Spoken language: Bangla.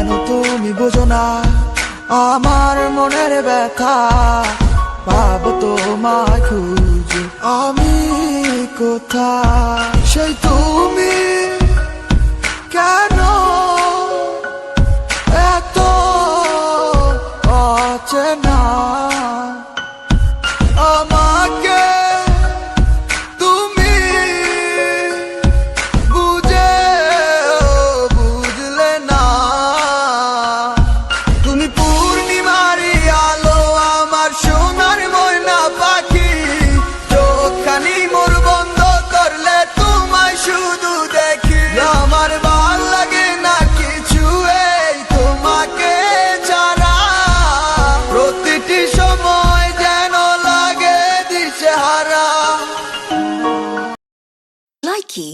কেন তুমি বোঝো না আমার মনের ব্যথা? পাবো তোমায় খুঁজে আমি কোথায়? সেই তুমি কেন এত অচেনা? আমাকে তুমি বুঝলে না। তুমি পূর্ণিমারি আলো, আমার সোনার ময়না পাখি। চোখখানি মোর বন্ধ করলে তোমায় শুধু দেখি। আমার ভাল লাগে না কিছু এই তোমাকে ছাড়া। প্রতিটি সময় যেন লাগে দিশেহারা। Likey